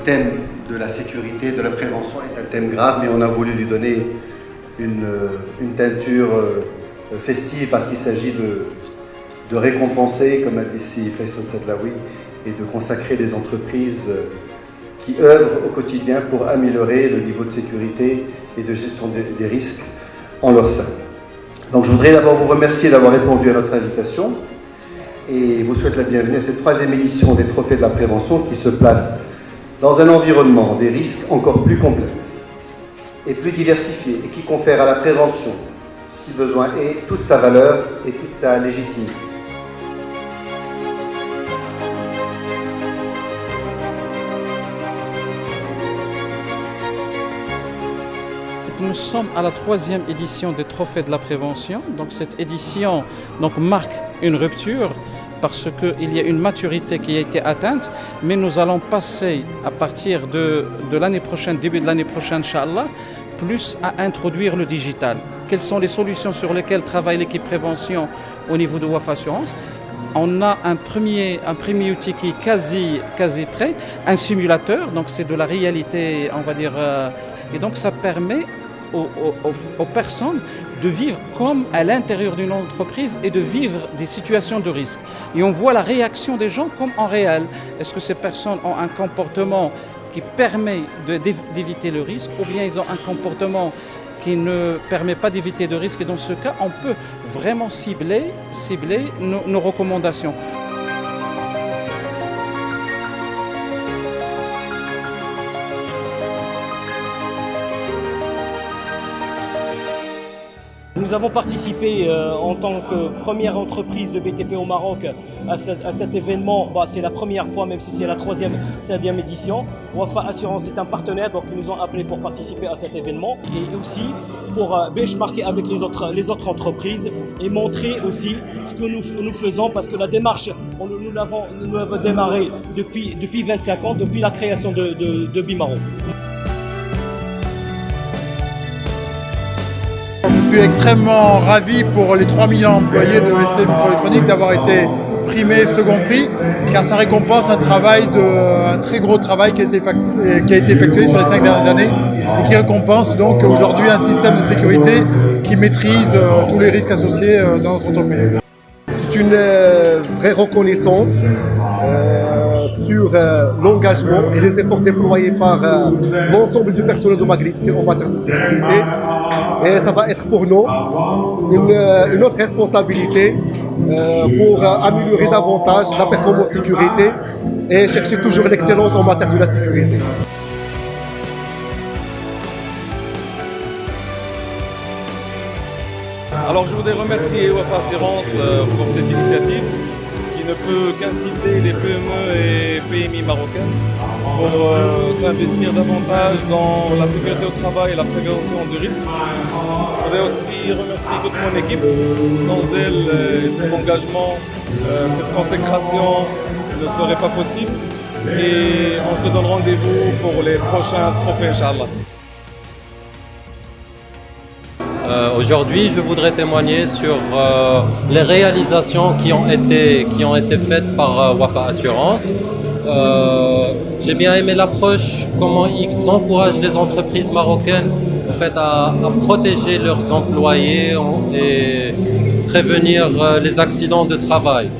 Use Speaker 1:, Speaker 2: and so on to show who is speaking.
Speaker 1: thème de la sécurité, de la prévention est un thème grave, mais on a voulu lui donner une teinture festive parce qu'il s'agit de récompenser, comme a dit ici Faisal Tadlaoui, et de consacrer des entreprises qui œuvrent au quotidien pour améliorer le niveau de sécurité et de gestion des risques en leur sein. Donc je voudrais d'abord vous remercier d'avoir répondu à notre invitation et vous souhaite la bienvenue à cette 3e édition des Trophées de la Prévention qui se place dans un environnement des risques encore plus complexes et plus diversifiés et qui confère à la prévention, si besoin est, toute sa valeur et toute sa légitimité.
Speaker 2: Nous sommes à la 3e édition des Trophées de la Prévention. Donc cette édition marque une rupture parce qu'il y a une maturité qui a été atteinte, mais nous allons passer à partir de l'année prochaine, début de l'année prochaine, Inch'Allah, plus à introduire le digital. Quelles sont les solutions sur lesquelles travaille l'équipe prévention au niveau de Wafa Assurance? On a un premier outil qui est quasi prêt, un simulateur, donc c'est de la réalité, on va dire, et donc ça permet aux personnes de vivre comme à l'intérieur d'une entreprise et de vivre des situations de risque. Et on voit la réaction des gens comme en réel. Est-ce que ces personnes ont un comportement qui permet d'éviter le risque ou bien ils ont un comportement qui ne permet pas d'éviter de risque? Et dans ce cas, on peut vraiment cibler nos recommandations.
Speaker 3: Nous avons participé en tant que première entreprise de BTP au Maroc à cet événement. C'est la première fois, même si c'est la 3e édition. Wafa Assurance est un partenaire, donc ils nous ont appelés pour participer à cet événement et aussi pour benchmarker avec les autres entreprises et montrer aussi ce que nous faisons parce que la démarche, nous l'avons démarré depuis 25 ans, depuis la création de Bimaroc.
Speaker 4: Je suis extrêmement ravi pour les 3 000 employés de ST Microélectronique d'avoir été primés second prix, car ça récompense un très gros travail qui a été effectué sur les 5 dernières années et qui récompense donc aujourd'hui un système de sécurité qui maîtrise tous les risques associés dans notre entreprise.
Speaker 5: C'est une vraie reconnaissance sur l'engagement et les efforts déployés par l'ensemble du personnel de Maghrib en matière de sécurité. Et ça va être pour nous une autre responsabilité pour améliorer davantage la performance sécurité et chercher toujours l'excellence en matière de la sécurité.
Speaker 6: Alors je voudrais remercier Wafa Assurance pour cette initiative qui ne peut qu'inciter les PME et PMI marocaines pour s'investir davantage dans la sécurité au travail et la prévention du risque. Je voudrais aussi remercier toute mon équipe. Sans elle et son engagement, cette consécration ne serait pas possible. Et on se donne rendez-vous pour les prochains trophées, Inch'Allah.
Speaker 7: Aujourd'hui, je voudrais témoigner sur les réalisations qui ont été faites par Wafa Assurance. J'ai bien aimé l'approche, comment ils encouragent les entreprises marocaines à protéger leurs employés et prévenir les accidents de travail.